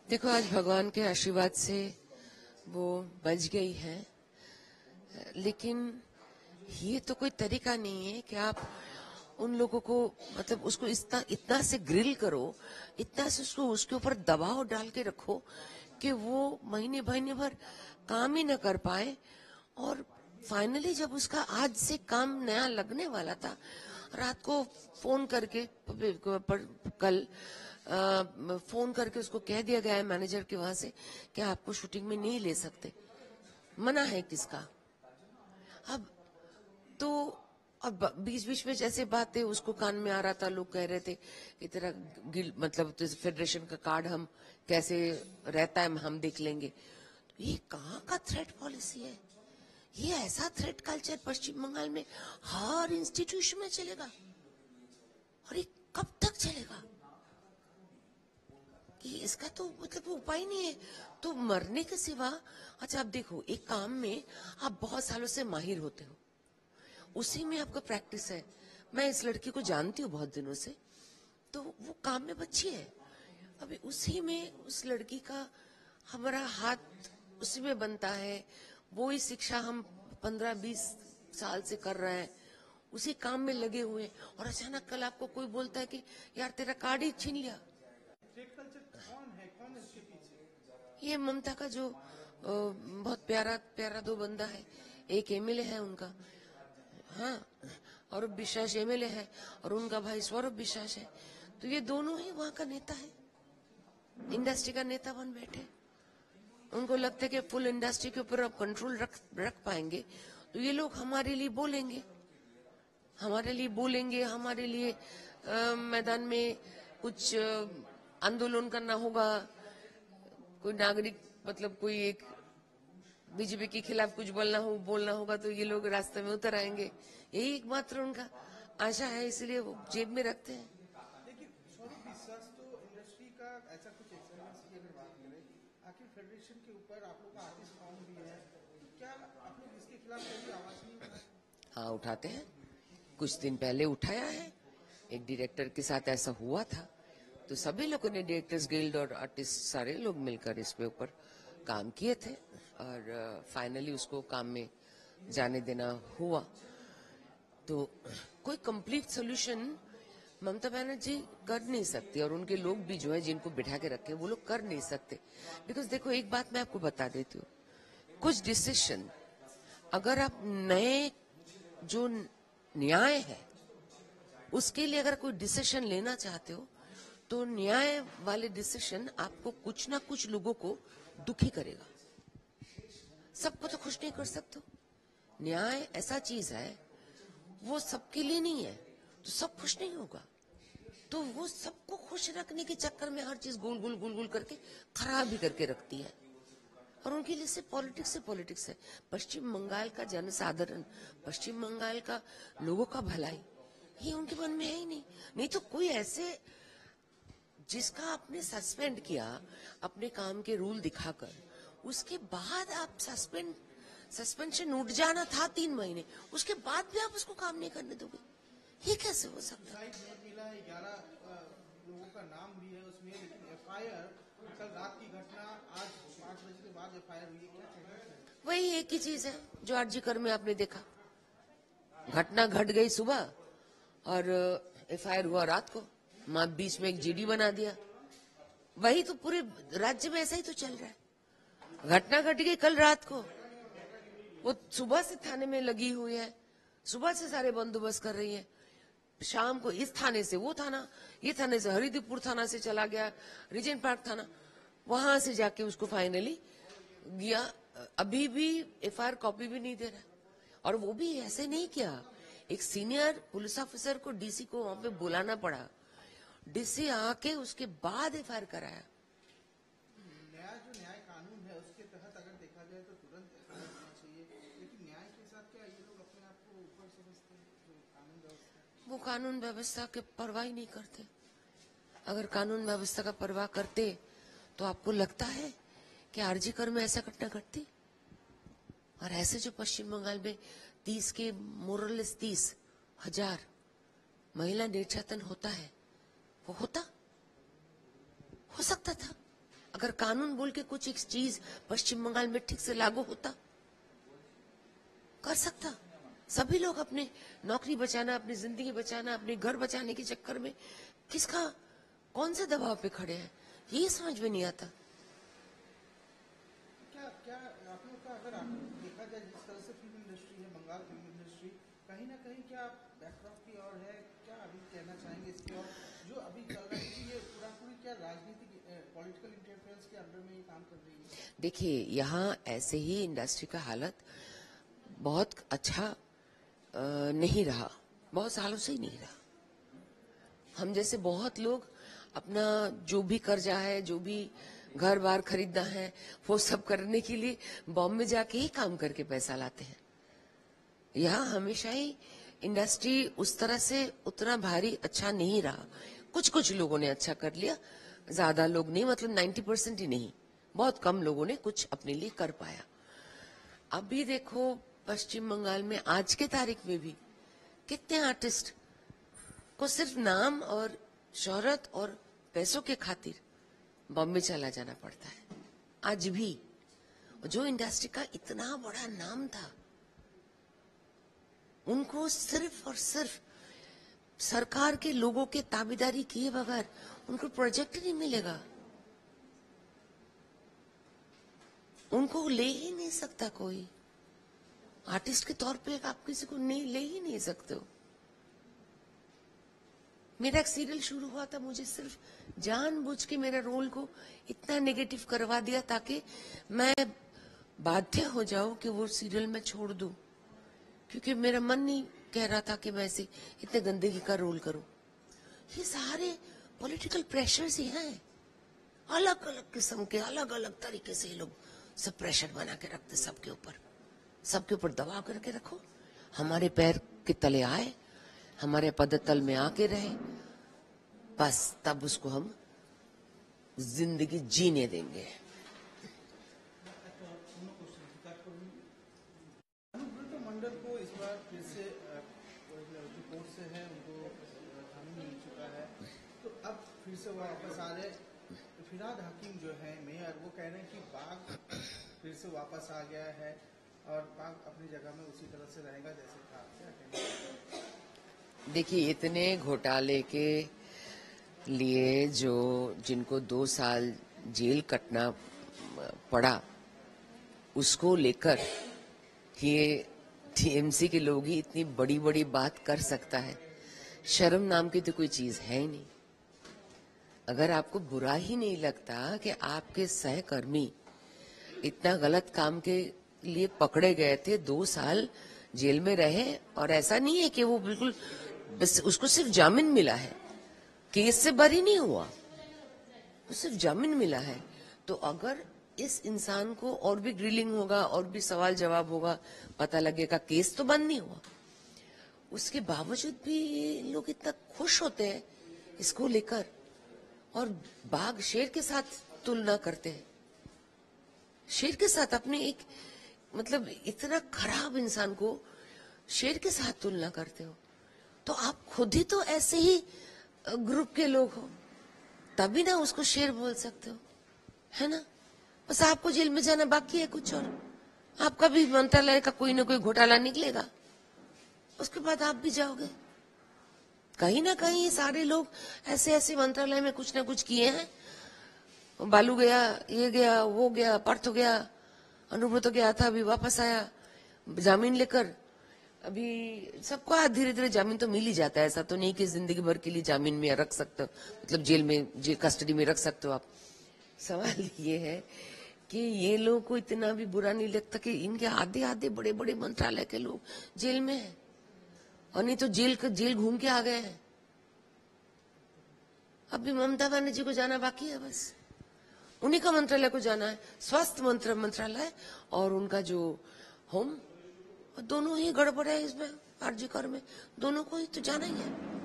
देखो, आज भगवान के आशीर्वाद से वो बच गई है, लेकिन ये तो कोई तरीका नहीं है कि आप उन लोगों को मतलब उसको इतना इतना से ग्रिल करो, इतना से उसको उसके ऊपर दबाव डाल के रखो कि वो महीने भर काम ही न कर पाए। और फाइनली जब उसका आज से काम नया लगने वाला था, रात को फोन करके कल फोन करके उसको कह दिया गया है मैनेजर के वहां से कि आपको शूटिंग में नहीं ले सकते। मना है किसका? अब तो अब बीच बीच में जैसे बातें उसको कान में आ रहा था, लोग कह रहे थे कि तेरा गिल मतलब फेडरेशन का कार्ड हम कैसे रहता है हम देख लेंगे। तो ये कहाँ का थ्रेट पॉलिसी है? ये ऐसा थ्रेट कल्चर पश्चिम बंगाल में हर इंस्टीट्यूशन में चलेगा, और ये कब तक चलेगा? कि इसका तो मतलब उपाय नहीं है तो मरने के सिवा। अच्छा, आप देखो, एक काम में आप बहुत सालों से माहिर होते हो, उसी में आपका प्रैक्टिस है। मैं इस लड़की को जानती हूँ बहुत दिनों से, तो वो काम में बच्ची है। अभी उसी में उस लड़की का हमारा हाथ उसी में बनता है। वो ही शिक्षा हम 15-20 साल से कर रहे हैं, उसी काम में लगे हुए हैं, और अचानक कल आपको कोई बोलता है कि यार तेरा कार्ड ही छीन लिया। ये ममता का जो बहुत प्यारा प्यारा दो बंदा है, एक एमएलए है उनका, हाँ, और विश्वास एमएलए है, और उनका भाई सौरभ विश्वास है। तो ये दोनों ही वहां का नेता है, इंडस्ट्री का नेता बन बैठे। उनको लगता है कि फुल इंडस्ट्री के ऊपर अब कंट्रोल रख पाएंगे, तो ये लोग हमारे लिए बोलेंगे, हमारे लिए मैदान में कुछ आंदोलन करना होगा, कोई नागरिक मतलब कोई एक बीजेपी के खिलाफ कुछ बोलना होगा, तो ये लोग रास्ते में उतर आएंगे। यही एकमात्र उनका आशा है, इसलिए वो जेब में रखते हैं। लेकिन स्वरूप विश्वास तो इंडस्ट्री का ऐसा कुछ एक्सपीरियंस की अगर बात करें, आखिर फेडरेशन के ऊपर आप लोग का आर्टिस्ट फॉर्म भी है, क्या आप लोग इसके खिलाफ कोई आवाज नहीं उठाते? हाँ, उठाते हैं। कुछ दिन पहले उठाया है, एक डायरेक्टर के साथ ऐसा हुआ था, तो सभी लोगों ने, डायरेक्टर्स गिल्ड और आर्टिस्ट सारे लोग मिलकर इस पे ऊपर काम किए थे, और फाइनली उसको काम में जाने देना हुआ। तो कोई कंप्लीट सोल्यूशन ममता बनर्जी कर नहीं सकती, और उनके लोग भी जो है जिनको बिठा के रखे वो लोग कर नहीं सकते। बिकॉज देखो, एक बात मैं आपको बता देती हूँ, कुछ डिसीजन अगर आप नए जो न्याय है उसके लिए अगर कोई डिसीजन लेना चाहते हो, तो न्याय वाले डिसीजन आपको कुछ ना कुछ लोगों को दुखी करेगा। सबको तो खुश नहीं कर सकते। न्याय ऐसा चीज है, वो सबके लिए नहीं है, तो सब खुश नहीं होगा। तो वो सबको खुश रखने के चक्कर में हर चीज गोल गोल करके खराब ही करके रखती है, और उनके लिए से पॉलिटिक्स है। पश्चिम बंगाल का जनसाधारण, पश्चिम बंगाल का लोगों का भलाई, ये उनके मन में है ही नहीं। नहीं तो कोई ऐसे जिसका आपने सस्पेंड किया अपने काम के रूल दिखाकर, उसके बाद आप सस्पेंशन उठ जाना था 3 महीने, उसके बाद भी आप उसको काम नहीं करने दोगे, ये कैसे हो सकता है? मिला है 11 लोगों का नाम भी है उसमें, लेकिन एफआईआर कल रात की घटना, आज 5 बजे के बाद एफआईआर हुई है, क्या कहना है? वही एक ही चीज है जो आरजी कर में आपने देखा। घटना घट गई सुबह और एफआईआर हुआ रात को, बीच में एक जीडी बना दिया। वही तो पूरे राज्य में ऐसा ही तो चल रहा है। घटना घट गई कल रात को, वो सुबह से थाने में लगी हुई है, सुबह से सारे बंदोबस्त कर रही है। शाम को इस थाने से वो थाना, ये थाने से हरिदीपुर थाना से चला गया, रीजेंट पार्क थाना, वहां से जाके उसको फाइनली गया। अभी भी एफआईआर कॉपी भी नहीं दे रहा, और वो भी ऐसे नहीं किया। एक सीनियर पुलिस ऑफिसर को डीसी को वहां पे बुलाना पड़ा, डीसी आके उसके बाद एफआईआर कराया। नया जो न्याय कानून है उसके तहत अगर देखा जाए तो तुरंत एफआईआर होना चाहिए, लेकिन न्याय के साथ क्या ये लोग अपने आप को ऊपर समझते हैं? जो कानून व्यवस्था, वो कानून व्यवस्था के परवाह ही नहीं करते। अगर कानून व्यवस्था का परवाह करते तो आपको लगता है कि आरजी कर में ऐसा घटना घटती? और ऐसे जो पश्चिम बंगाल में 30 के मोरलेस 30,000 महिला निर्यातन होता है, वो होता हो सकता था अगर कानून बोल के कुछ एक चीज पश्चिम बंगाल में ठीक से लागू होता, कर सकता। सभी लोग अपने नौकरी बचाना, अपनी जिंदगी बचाना, अपने घर बचाने के चक्कर में किसका कौन से दबाव पे खड़े हैं, ये समझ में नहीं आता। क्या क्या आप लोग का अगर आप देखा जाए जिस तरह से फिल्म इंडस्ट्री है, बंगाल फिल्म इंडस्ट्री कहीं ना कहीं क्या बैकड्रॉप की ओर है, क्या अभी कहना चाहेंगे इसकी और जो अभी चल रहा है कि ये पूरा पूरी क्या राजनीतिक पॉलिटिकल इंटरफेरेंस के अंडर में ये काम कर रही है? देखिए, यहाँ ऐसे ही इंडस्ट्री का हालत बहुत अच्छा नहीं रहा, बहुत सालों से ही नहीं रहा। हम जैसे बहुत लोग अपना जो भी कर्जा है, जो भी घर बार खरीदना है, वो सब करने के लिए बॉम्बे जाके ही काम करके पैसा लाते हैं। यहाँ हमेशा ही इंडस्ट्री उस तरह से उतना भारी अच्छा नहीं रहा। कुछ कुछ लोगों ने अच्छा कर लिया, ज्यादा लोग नहीं, मतलब 90% ही नहीं, बहुत कम लोगों ने कुछ अपने लिए कर पाया। अभी देखो पश्चिम बंगाल में आज के तारीख में भी कितने आर्टिस्ट को सिर्फ नाम और शोहरत और पैसों के खातिर बॉम्बे चला जाना पड़ता है। आज भी जो इंडस्ट्री का इतना बड़ा नाम था, उनको सिर्फ और सिर्फ सरकार के लोगों के ताबेदारी किए बगैर उनको प्रोजेक्ट नहीं मिलेगा। उनको ले ही नहीं सकता कोई। आर्टिस्ट के तौर पे आप किसी को नहीं ले ही नहीं सकते हो। मेरा एक सीरियल शुरू हुआ था, मुझे सिर्फ जानबूझ के मेरे रोल को इतना नेगेटिव करवा दिया ताकि मैं बाध्य हो जाऊं कि वो सीरियल मैं छोड़ दूं, क्योंकि मेरा मन नहीं कह रहा था कि मैं ऐसे इतने गंदगी का रोल करूं। ये सारे पॉलिटिकल प्रेशर्स ही हैं, अलग अलग किस्म के, अलग अलग तरीके से लोग सब प्रेशर बना के रखते सबके ऊपर दबाव करके रखो। हमारे पैर के तले आए, हमारे पदतल में आके रहे, बस तब उसको हम जिंदगी जीने देंगे। अनुव्रत मंडल को इस बार फिर से जो कोर्ट से है उनको जामीन मिल चुका है, तो अब फिर से वो वापस आ रहे। फिराद हकीम जो है मेयर, वो कह रहे हैं कि बाग फिर से वापस आ गया है और बाग अपनी जगह में उसी तरह से रहेगा जैसे था। क्या कहना? देखिए, इतने घोटाले के लिए जिनको 2 साल जेल कटना पड़ा, उसको लेकर ये टीएमसी के लोग ही इतनी बड़ी बड़ी बात कर सकता है। शर्म नाम की तो कोई चीज है ही नहीं। अगर आपको बुरा ही नहीं लगता कि आपके सहकर्मी इतना गलत काम के लिए पकड़े गए थे, 2 साल जेल में रहे, और ऐसा नहीं है कि वो बिल्कुल बस उसको सिर्फ जामीन मिला है, केस से बरी नहीं हुआ, वो सिर्फ जामीन मिला है। तो अगर इस इंसान को और भी ग्रिलिंग होगा और भी सवाल जवाब होगा, पता लगेगा केस तो बंद नहीं हुआ, उसके बावजूद भी ये लोग इतना खुश होते हैं इसको लेकर, और बाघ शेर के साथ तुलना करते हैं। शेर के साथ अपने एक मतलब इतना खराब इंसान को शेर के साथ तुलना करते हो, तो आप खुद ही तो ऐसे ही ग्रुप के लोग हो, तभी ना उसको शेर बोल सकते हो, है ना। बस आपको जेल में जाना बाकी है कुछ, और आपका भी मंत्रालय का कोई ना कोई घोटाला निकलेगा, उसके बाद आप भी जाओगे। कहीं ना कहीं ये सारे लोग ऐसे ऐसे मंत्रालय में कुछ ना कुछ किए हैं। बालू गया, ये गया, वो गया, पार्थ गया, अनुभव तो गया था, अभी वापस आया जामीन लेकर। अभी सबको धीरे धीरे जामीन तो मिल ही जाता है, ऐसा तो नहीं कि जिंदगी भर के लिए जामीन में रख सकते हो, मतलब जेल में कस्टडी में रख सकते हो आप। सवाल ये है कि ये लोगों को इतना भी बुरा नहीं लगता कि इनके आधे आधे बड़े बड़े मंत्रालय के लोग जेल में हैं, और नहीं तो जेल घूम के आ गए हैं। अभी ममता बनर्जी को जाना बाकी है, बस उन्हीं का मंत्रालय को जाना है, स्वास्थ्य मंत्रालय और उनका जो होम, दोनों ही गड़बड़ है इसमें, आरजी कर में, दोनों को ही तो जाना ही है।